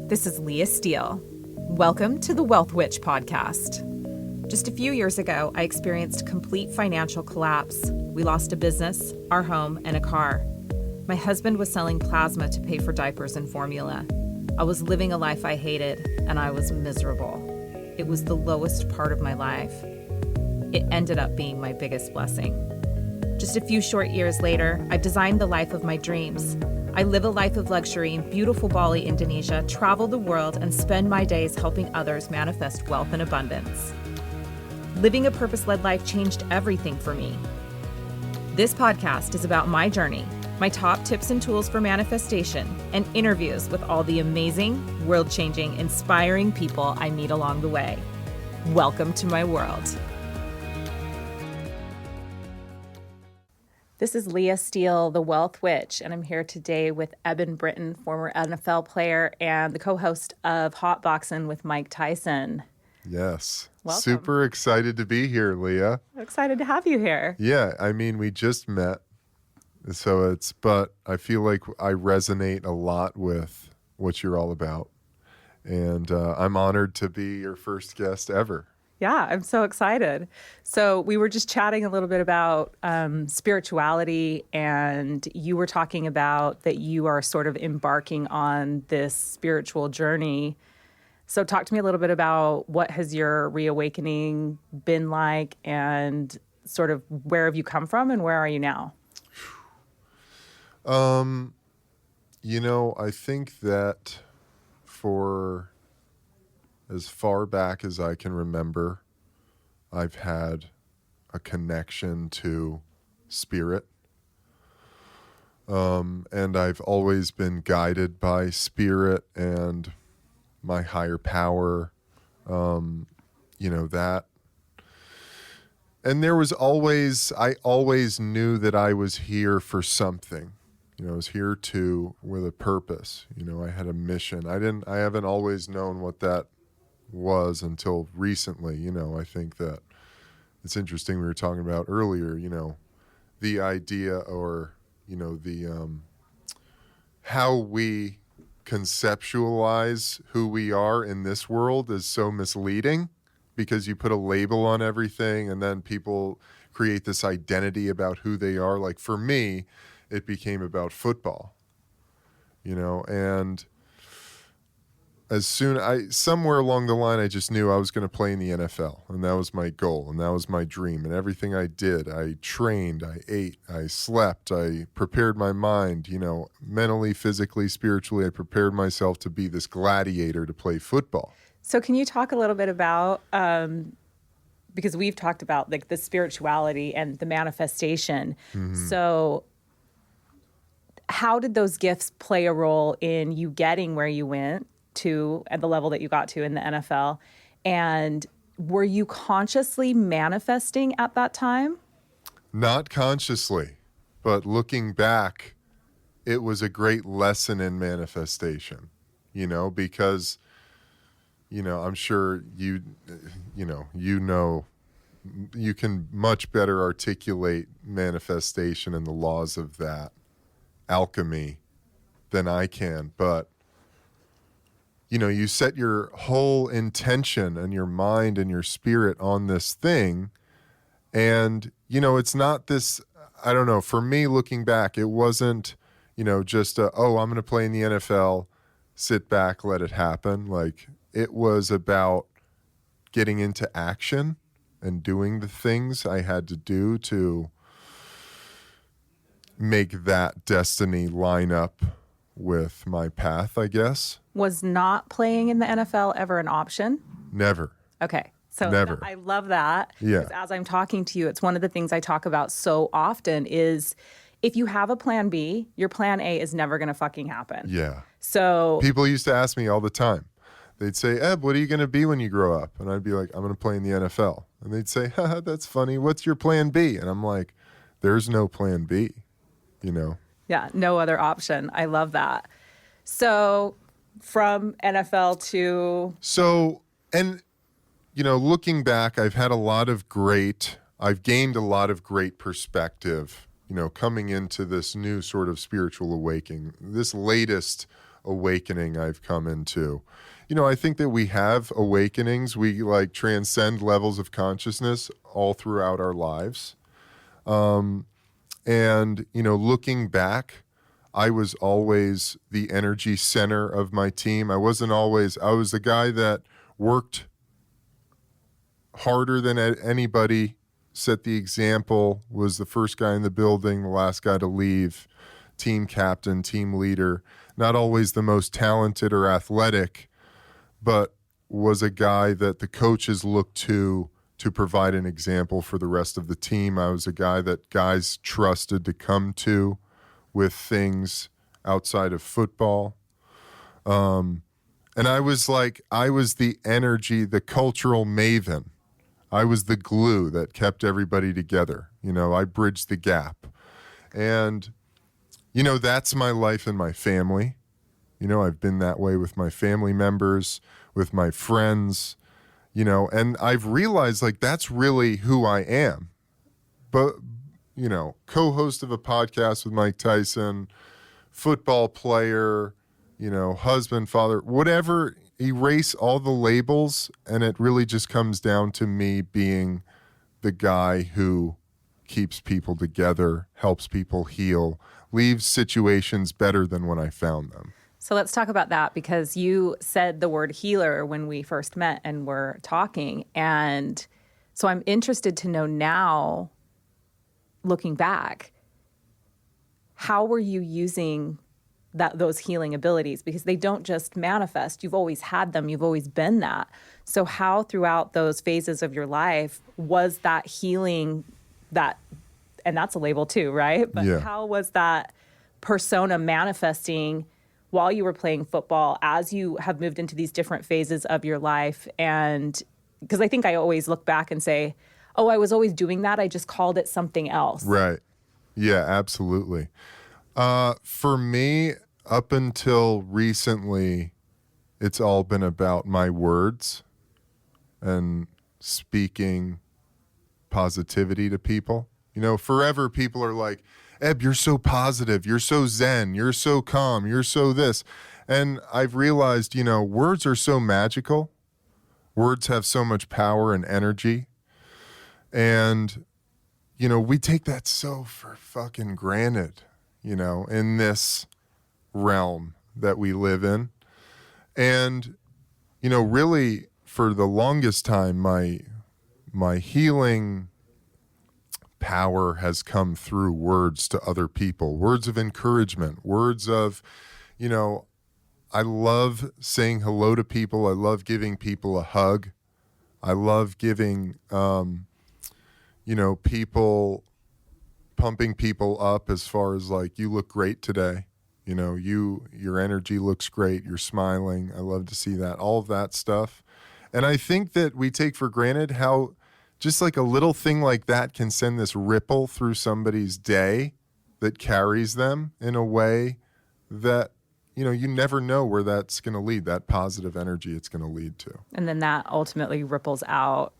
This is Leah Steele. Welcome to the Wealth Witch podcast. Just a few years ago, I experienced complete financial collapse. We lost a business, our home, and a car. My husband was selling plasma to pay for diapers and formula. I was living a life I hated, and I was miserable. It was the lowest part of my life. It ended up being my biggest blessing. Just a few short years later, I've designed the life of my dreams. I live a life of luxury in beautiful Bali, Indonesia, travel the world, and spend my days helping others manifest wealth and abundance. Living a purpose-led life changed everything for me. This podcast is about my journey, my top tips and tools for manifestation, and interviews with all the amazing, world-changing, inspiring people I meet along the way. Welcome to my world. This is Leah Steele, the Wealth Witch, and I'm here today with Eben Britton, former NFL player and the co-host of Hotboxin with Mike Tyson. Yes. Welcome. Super excited to be here, Leah. I'm excited to have you here. Yeah, I mean, we just met, but I feel like I resonate a lot with what you're all about, and I'm honored to be your first guest ever. Yeah, I'm so excited. So we were just chatting a little bit about spirituality, and you were talking about that you are sort of embarking on this spiritual journey. So talk to me a little bit about what has your reawakening been like, and sort of where have you come from and where are you now? I think that for as far back as I can remember, I've had a connection to spirit. And I've always been guided by spirit and my higher power, that. And I always knew that I was here for something. I was here with a purpose. I had a mission. I haven't always known what that was until recently. I think that it's interesting. We were talking about earlier, the idea or, how we conceptualize who we are in this world is so misleading, because you put a label on everything and then people create this identity about who they are. Like for me, it became about football, and somewhere along the line, I just knew I was going to play in the NFL, and that was my goal, and that was my dream. And everything I did, I trained, I ate, I slept, I prepared my mind, mentally, physically, spiritually. I prepared myself to be this gladiator to play football. So can you talk a little bit about, because we've talked about like the spirituality and the manifestation. Mm-hmm. So how did those gifts play a role in you getting where you went to at the level that you got to in the NFL? And were you consciously manifesting at that time? Not consciously, but looking back, it was a great lesson in manifestation, because, I'm sure you can much better articulate manifestation and the laws of that alchemy than I can, but you set your whole intention and your mind and your spirit on this thing. And, it's not this, I don't know, for me looking back, it wasn't, just I'm going to play in the NFL, sit back, let it happen. Like it was about getting into action and doing the things I had to do to make that destiny line up with my path, I guess. Was not playing in the NFL ever an option? Never. Okay. So never. I love that. Yeah. Because as I'm talking to you, it's one of the things I talk about so often is if you have a plan B, your plan A is never going to fucking happen. Yeah. So people used to ask me all the time. They'd say, Eb, what are you going to be when you grow up? And I'd be like, I'm going to play in the NFL. And they'd say, haha, that's funny. What's your plan B? And I'm like, there's no plan B, Yeah, no other option. I love that. So from NFL to... looking back, I've gained a lot of great perspective, coming into this new sort of spiritual awakening. This latest awakening I've come into. You know, I think that we have awakenings. We like transcend levels of consciousness all throughout our lives. And, you know, looking back, I was always the energy center of my team. I was the guy that worked harder than anybody, set the example, was the first guy in the building, the last guy to leave, team captain, team leader, not always the most talented or athletic, but was a guy that the coaches looked to provide an example for the rest of the team. I was a guy that guys trusted to come to with things outside of football. And I was the energy, the cultural maven. I was the glue that kept everybody together. You know, I bridged the gap. And, you know, that's my life and my family. You know, I've been that way with my family members, with my friends, you know, and I've realized like that's really who I am. But, you know, co-host of a podcast with Mike Tyson, football player, you know, husband, father, whatever, erase all the labels, and it really just comes down to me being the guy who keeps people together, helps people heal, leaves situations better than when I found them. So let's talk about that, because you said the word healer when we first met and were talking. And so I'm interested to know now, looking back, how were you using those healing abilities? Because they don't just manifest. You've always had them. You've always been that. So how throughout those phases of your life was that healing that, and that's a label too, right? But yeah. How was that persona manifesting while you were playing football, as you have moved into these different phases of your life? And because I think I always look back and say, oh, I was always doing that. I just called it something else. Right. Yeah, absolutely. For me, up until recently, it's all been about my words and speaking positivity to people. You know, forever people are like, Eb, you're so positive, you're so zen, you're so calm, you're so this. And I've realized, you know, words are so magical. Words have so much power and energy. And, you know, we take that so for fucking granted, you know, in this realm that we live in. And, you know, really for the longest time, my healing power has come through words to other people, words of encouragement, words of, you know, I love saying hello to people. I love giving people a hug. I love giving, you know, people, pumping people up as far as like, you look great today. You know, your energy looks great. You're smiling. I love to see that, all of that stuff. And I think that we take for granted how just like a little thing like that can send this ripple through somebody's day that carries them in a way that, you know, you never know where that's going to lead, that positive energy it's going to lead to. And then that ultimately ripples out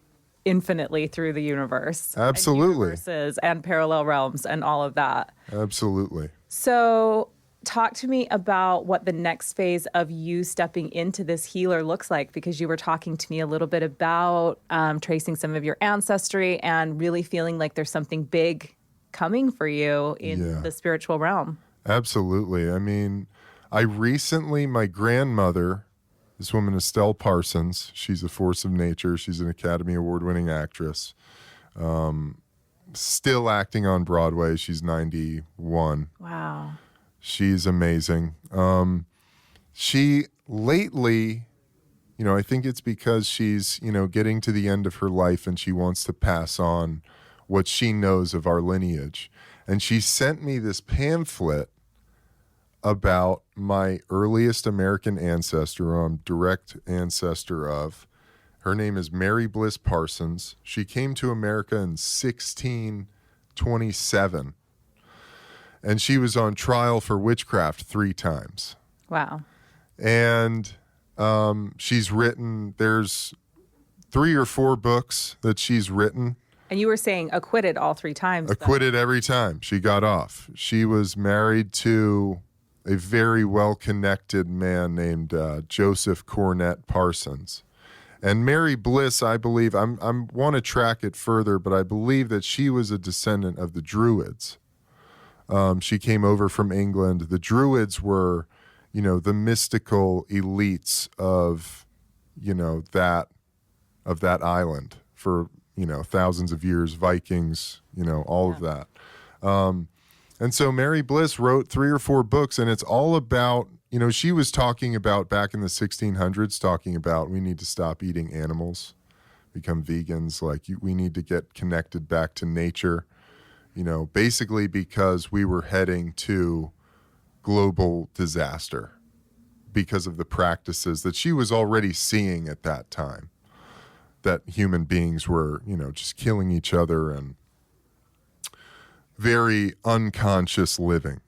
infinitely through the universe. Absolutely. And universes and parallel realms and all of that. Absolutely. So talk to me about what the next phase of you stepping into this healer looks like, because you were talking to me a little bit about tracing some of your ancestry and really feeling like there's something big coming for you in the spiritual realm. Absolutely. I mean, my grandmother, this woman is Steele Parsons. She's a force of nature. She's an Academy Award-winning actress. Still acting on Broadway. She's 91. Wow. She's amazing. She lately, you know, I think it's because she's, you know, getting to the end of her life and she wants to pass on what she knows of our lineage. And she sent me this pamphlet about my earliest American ancestor, I'm direct ancestor of. Her name is Mary Bliss Parsons. She came to America in 1627. And she was on trial for witchcraft 3 times. Wow. And she's written, there's 3 or 4 books that she's written. And you were saying acquitted all 3 times. Acquitted every time she got off. She was married to a very well-connected man named Joseph Cornett Parsons. And Mary Bliss, I believe, I want to track it further, but I believe that she was a descendant of the Druids. She came over from England. The Druids were, the mystical elites of, that island for, thousands of years, Vikings, all of that. And so Mary Bliss wrote 3 or 4 books, and it's all about, she was talking about back in the 1600s, talking about we need to stop eating animals, become vegans, we need to get connected back to nature, basically because we were heading to global disaster because of the practices that she was already seeing at that time, that human beings were, just killing each other and very unconscious living.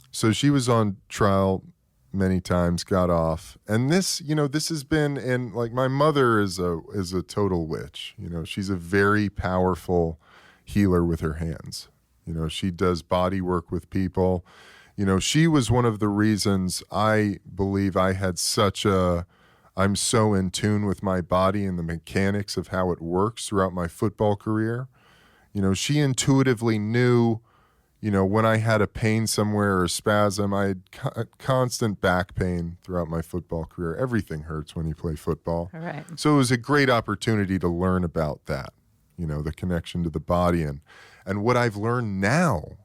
So she was on trial many times, got off. And this has been in, my mother is a total witch. She's a very powerful healer with her hands. She does body work with people. She was one of the reasons I believe I had I'm so in tune with my body and the mechanics of how it works throughout my football career. She intuitively knew, when I had a pain somewhere or a spasm. I had constant back pain throughout my football career. Everything hurts when you play football. All right. So it was a great opportunity to learn about that, the connection to the body. And what I've learned now,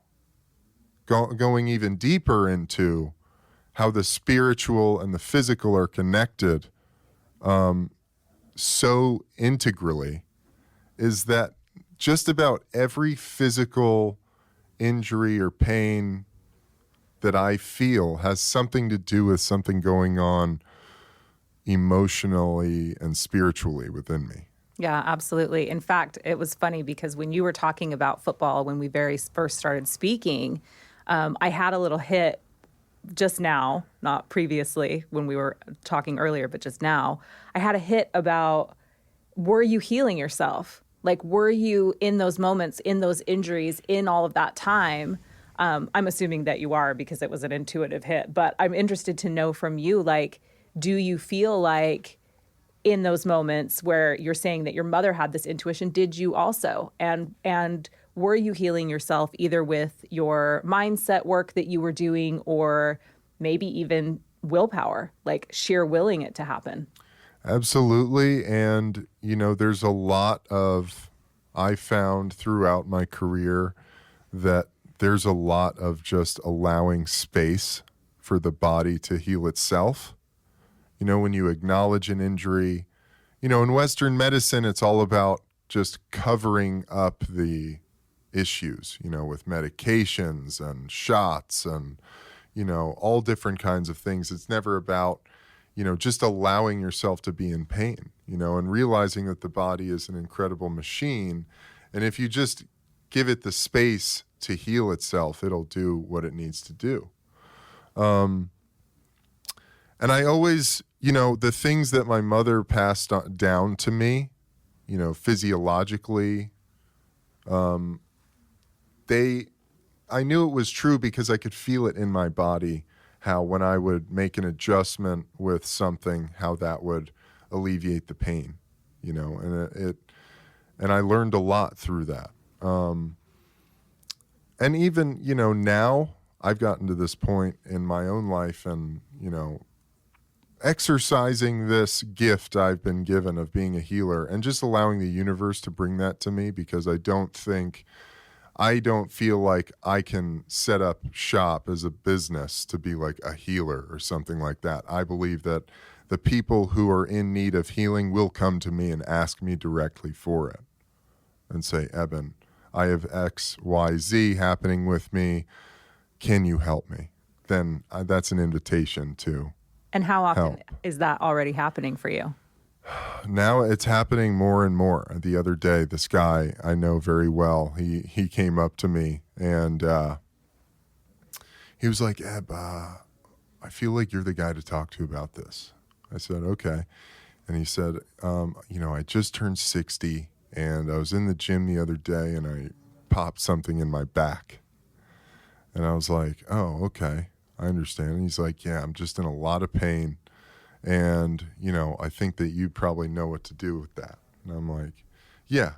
going even deeper into how the spiritual and the physical are connected so integrally, is that just about every physical injury or pain that I feel has something to do with something going on emotionally and spiritually within me. Yeah, absolutely. In fact, it was funny because when you were talking about football, when we very first started speaking, I had a little hit just now, not previously when we were talking earlier, but just now. I had a hit about, were you healing yourself? Were you in those moments, in those injuries, in all of that time? I'm assuming that you are because it was an intuitive hit. But I'm interested to know from you, do you feel like in those moments where you're saying that your mother had this intuition, did you also? And were you healing yourself either with your mindset work that you were doing or maybe even willpower, sheer willing it to happen? Absolutely. And, there's a lot I found throughout my career that there's a lot of just allowing space for the body to heal itself. When you acknowledge an injury, in Western medicine, it's all about just covering up the issues, with medications and shots and, all different kinds of things. It's never about, just allowing yourself to be in pain, and realizing that the body is an incredible machine. And if you just give it the space to heal itself, it'll do what it needs to do. And I always, the things that my mother passed down to me, physiologically, I knew it was true because I could feel it in my body, how when I would make an adjustment with something, how that would alleviate the pain, and I learned a lot through that. And even, now I've gotten to this point in my own life and, exercising this gift I've been given of being a healer and just allowing the universe to bring that to me, because I don't feel like I can set up shop as a business to be like a healer or something like that. I believe that the people who are in need of healing will come to me and ask me directly for it and say, Eben, I have X, Y, Z happening with me. Can you help me? Then that's an invitation to And how often help. Is that already happening for you? Now it's happening more and more. The other day, this guy I know very well, he came up to me and he was like, Eb, I feel like you're the guy to talk to about this. I said, okay. And he said, I just turned 60 and I was in the gym the other day and I popped something in my back. And I was like, oh, okay, I understand. And he's like, yeah, I'm just in a lot of pain. And, I think that you probably know what to do with that. And I'm like, yeah.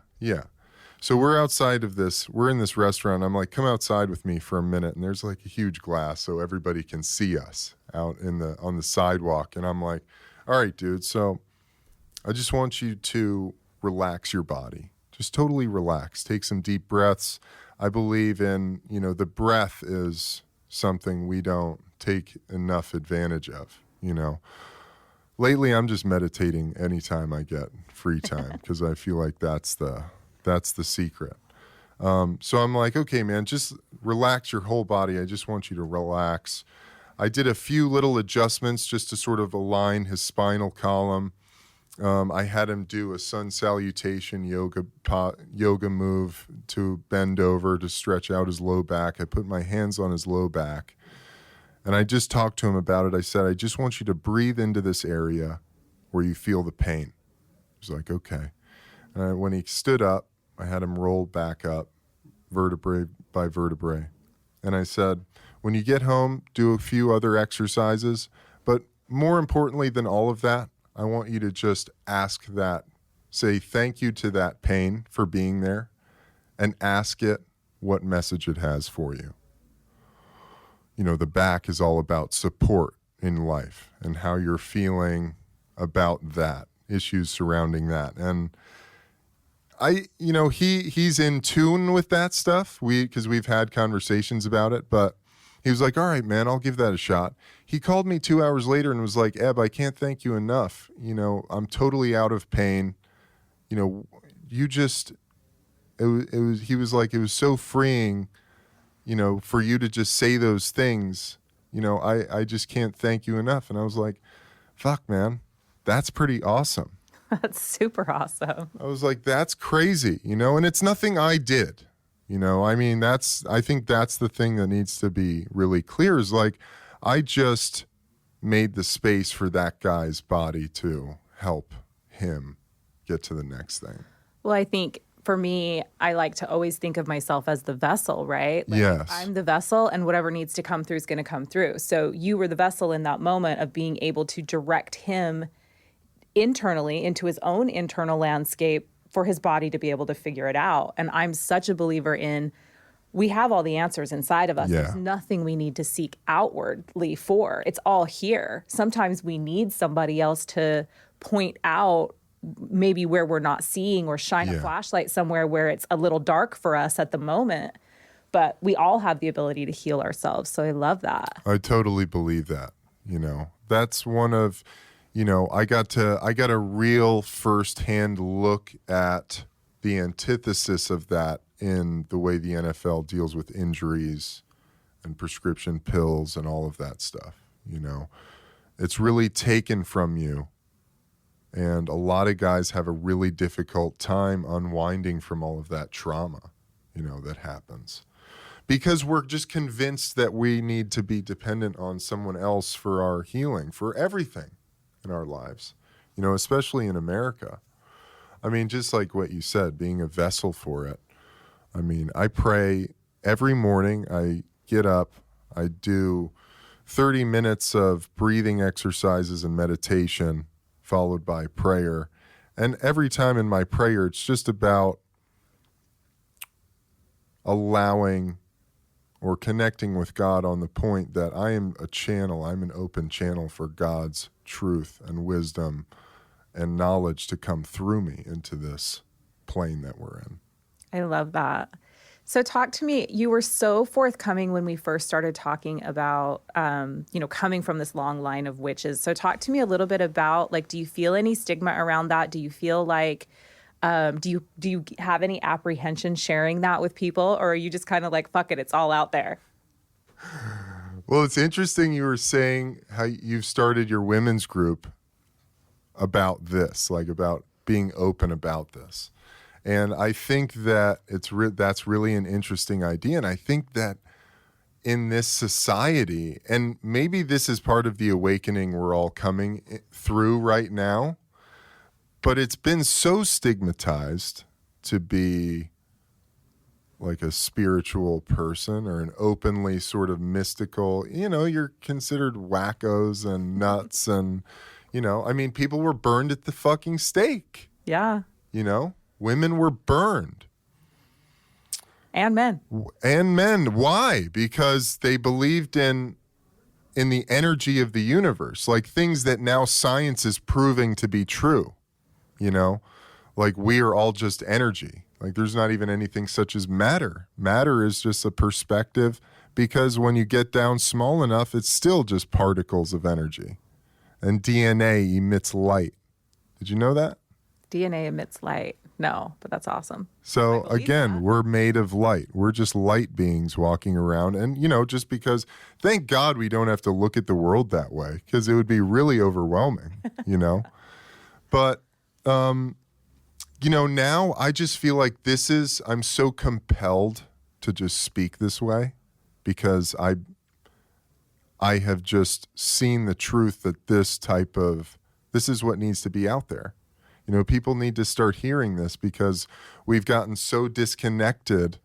So we're in this restaurant. I'm like, come outside with me for a minute. And there's like a huge glass so everybody can see us out on the sidewalk. And I'm like, all right, dude. So I just want you to relax your body. Just totally relax. Take some deep breaths. I believe in, the breath is something we don't take enough advantage of, Lately, I'm just meditating anytime I get free time because I feel like that's the secret. So I'm like, okay, man, just relax your whole body. I just want you to relax. I did a few little adjustments just to sort of align his spinal column. I had him do a sun salutation yoga move to bend over to stretch out his low back. I put my hands on his low back. And I just talked to him about it. I said, I just want you to breathe into this area where you feel the pain. He's like, okay. And when he stood up, I had him roll back up, vertebrae by vertebrae. And I said, when you get home, do a few other exercises. But more importantly than all of that, I want you to just say thank you to that pain for being there, and ask it what message it has for you. The back is all about support in life and how you're feeling about that, issues surrounding that. And he's in tune with that stuff because we've had conversations about it, but he was like, all right, man, I'll give that a shot. He called me 2 hours later and was like, Eb, I can't thank you enough. I'm totally out of pain. He was like, it was so freeing, for you to just say those things, I just can't thank you enough. And I was like, fuck, man, that's pretty awesome. That's super awesome. I was like, that's crazy, and it's nothing I did, I think that's the thing that needs to be really clear is like, I just made the space for that guy's body to help him get to the next thing. Well, I think for me, I like to always think of myself as the vessel, right? Yes. I'm the vessel, and whatever needs to come through is going to come through. So you were the vessel in that moment of being able to direct him internally into his own internal landscape for his body to be able to figure it out. And I'm such a believer in we have all the answers inside of us. Yeah. There's nothing we need to seek outwardly for. It's all here. Sometimes we need somebody else to point out maybe where we're not seeing or shine a flashlight somewhere where it's a little dark for us at the moment. But we all have the ability to heal ourselves. So I love that. I totally believe that. That's one of, I got a real firsthand look at the antithesis of that in the way the NFL deals with injuries and prescription pills and all of that stuff. It's really taken from you. And a lot of guys have a really difficult time unwinding from all of that trauma, that happens. Because we're just convinced that we need to be dependent on someone else for our healing, for everything in our lives, especially in America. Just like what you said, being a vessel for it. I pray every morning. I get up, I do 30 minutes of breathing exercises and meditation, followed by prayer. And every time in my prayer, it's just about allowing or connecting with God on the point that I am a channel, I'm an open channel for God's truth and wisdom and knowledge to come through me into this plane that we're in. I love that. So talk to me, you were so forthcoming when we first started talking about, coming from this long line of witches. So talk to me a little bit about, do you feel any stigma around that? Do you feel like, do you have any apprehension sharing that with people? Or are you just kind of like, fuck it, it's all out there? Well, it's interesting you were saying how you've started your women's group about this, about being open about this. And I think that that's really an interesting idea. And I think that in this society, and maybe this is part of the awakening we're all coming through right now, but it's been so stigmatized to be like a spiritual person or an openly sort of mystical, you're considered wackos and nuts. And, I mean, people were burned at the fucking stake. Yeah. Women were burned. And men. And men. Why? Because they believed in the energy of the universe, like things that now science is proving to be true, like we are all just energy. Like there's not even anything such as matter. Matter is just a perspective, because when you get down small enough, it's still just particles of energy. And DNA emits light. Did you know that? DNA emits light. No, but that's awesome. So again, we're made of light. We're just light beings walking around. And, just because, thank God we don't have to look at the world that way, because it would be really overwhelming, But, now I just feel like I'm so compelled to just speak this way, because I have just seen the truth that this is what needs to be out there. People need to start hearing this, because we've gotten so disconnected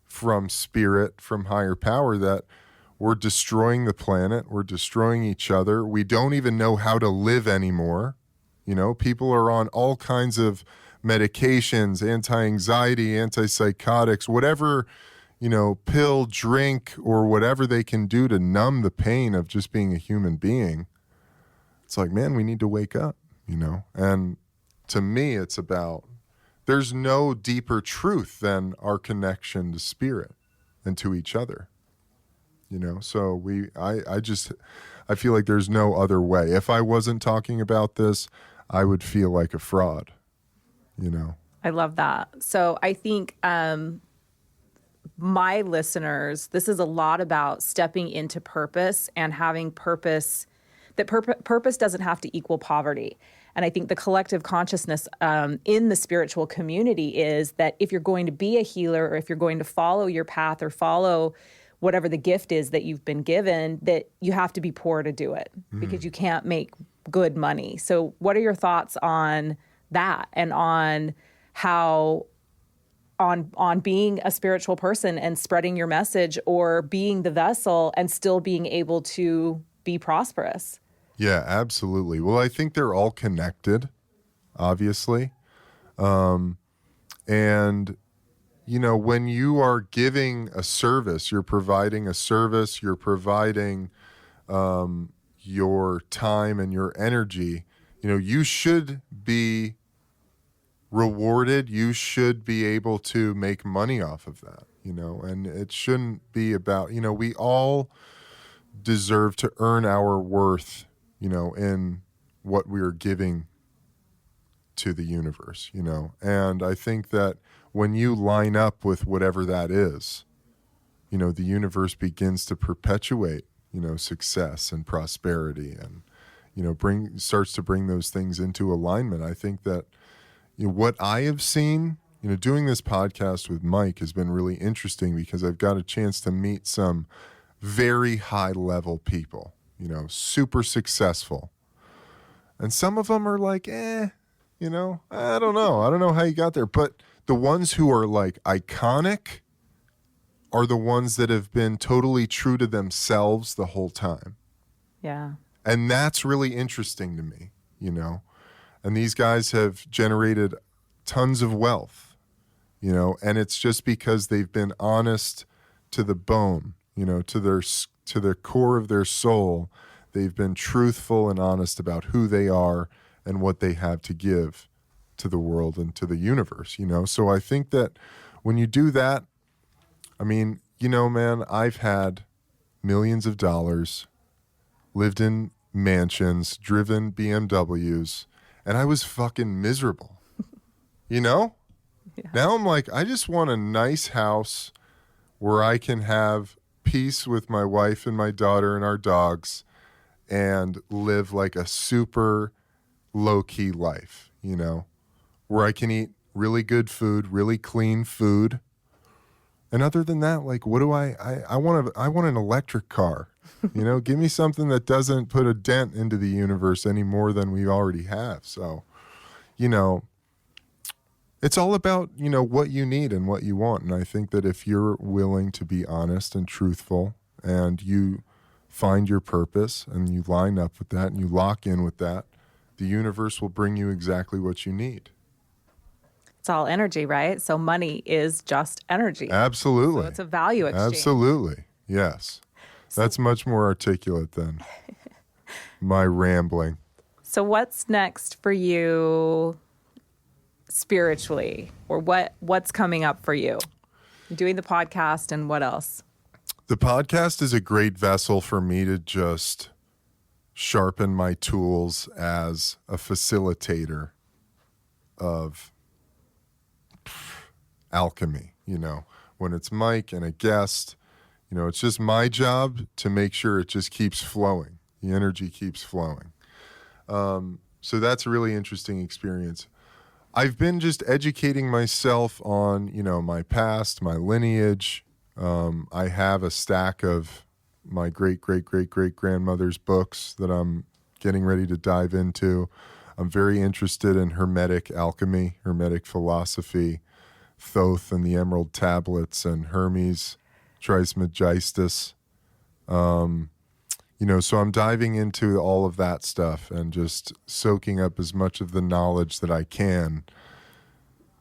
from spirit, from higher power, that we're destroying the planet. We're destroying each other. We don't even know how to live anymore. People are on all kinds of medications, anti-anxiety, antipsychotics, whatever, pill, drink, or whatever they can do to numb the pain of just being a human being. It's like, man, we need to wake up, and to me, it's about, there's no deeper truth than our connection to spirit and to each other, so I feel like there's no other way. If I wasn't talking about this, I would feel like a fraud, I love that. So I think my listeners, this is a lot about stepping into purpose and having purpose, that purpose doesn't have to equal poverty. And I think the collective consciousness in the spiritual community is that if you're going to be a healer, or if you're going to follow your path or follow whatever the gift is that you've been given, that you have to be poor to do it, because you can't make good money. So what are your thoughts on that, and on how on being a spiritual person and spreading your message, or being the vessel and still being able to be prosperous? Yeah, absolutely. Well, I think they're all connected, obviously. And, when you are giving a service, you're providing a service, you're providing your time and your energy, you should be rewarded. You should be able to make money off of that, and it shouldn't be about, we all deserve to earn our worth, in what we're giving to the universe, and I think that when you line up with whatever that is, the universe begins to perpetuate, success and prosperity, and, starts to bring those things into alignment. I think that, what I have seen, doing this podcast with Mike has been really interesting, because I've got a chance to meet some very high level people, super successful. And some of them are like, I don't know. I don't know how you got there. But the ones who are like iconic are the ones that have been totally true to themselves the whole time. Yeah. And that's really interesting to me, And these guys have generated tons of wealth, and it's just because they've been honest to the bone, to the core of their soul. They've been truthful and honest about who they are and what they have to give to the world and to the universe, So I think that when you do that, I mean, man, I've had millions of dollars, lived in mansions, driven BMWs, and I was fucking miserable, Yeah. Now I'm like, I just want a nice house where I can have peace with my wife and my daughter and our dogs, and live like a super low-key life, where I can eat really good food, really clean food. And other than that, like, what do I want an electric car, give me something that doesn't put a dent into the universe any more than we already have. So, it's all about, what you need and what you want. And I think that if you're willing to be honest and truthful and you find your purpose and you line up with that and you lock in with that, the universe will bring you exactly what you need. It's all energy, right? So money is just energy. Absolutely. So it's a value exchange. Absolutely. Yes. That's much more articulate than my rambling. So what's next for you spiritually, or what's coming up for you? You're doing the podcast, and what else? The podcast is a great vessel for me to just sharpen my tools as a facilitator of alchemy. When it's Mike and a guest, it's just my job to make sure it just keeps flowing. The energy keeps flowing. So that's a really interesting experience. I've been just educating myself on, my past, my lineage. I have a stack of my great-great-great-great-grandmother's books that I'm getting ready to dive into. I'm very interested in Hermetic alchemy, Hermetic philosophy, Thoth and the Emerald Tablets, and Hermes Trismegistus. So I'm diving into all of that stuff and just soaking up as much of the knowledge that I can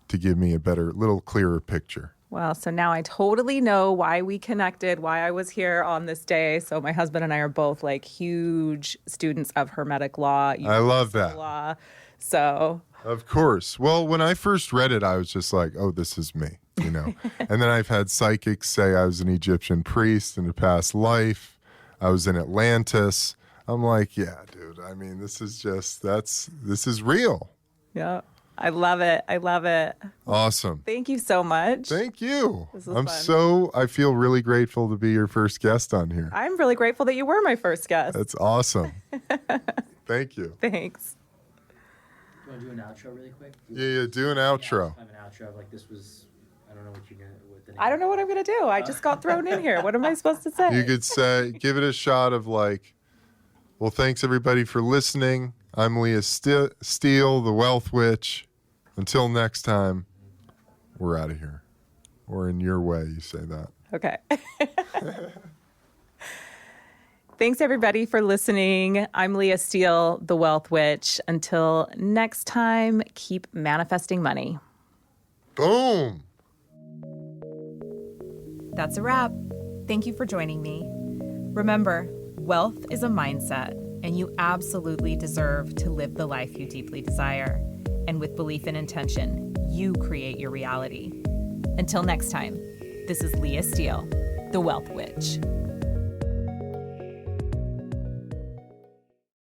to give me a little clearer picture. Well, so now I totally know why we connected, why I was here on this day. So my husband and I are both like huge students of Hermetic law. I love that. Law. So. Of course. Well, when I first read it, I was just like, oh, this is me, And then I've had psychics say I was an Egyptian priest in a past life. I was in Atlantis. I'm like, yeah, dude. I mean, this is real. Yeah. I love it. I love it. Awesome. Thank you so much. Thank you. This was fun. I feel really grateful to be your first guest on here. I'm really grateful that you were my first guest. That's awesome. Thank you. Thanks. You want to do an outro really quick? Yeah, do an outro. I have an outro. Like this was, I don't know what you're going to, I don't know what I'm going to do. I just got thrown in here. What am I supposed to say? You could give it a shot of like, well, thanks everybody for listening. I'm Leah Steele, the Wealth Witch. Until next time, we're out of here. Or in your way, you say that. Okay. Thanks, everybody, for listening. I'm Leah Steele, the Wealth Witch. Until next time, keep manifesting money. Boom. That's a wrap. Thank you for joining me. Remember, wealth is a mindset, and you absolutely deserve to live the life you deeply desire. And with belief and intention, you create your reality. Until next time, this is Leah Steele, the Wealth Witch.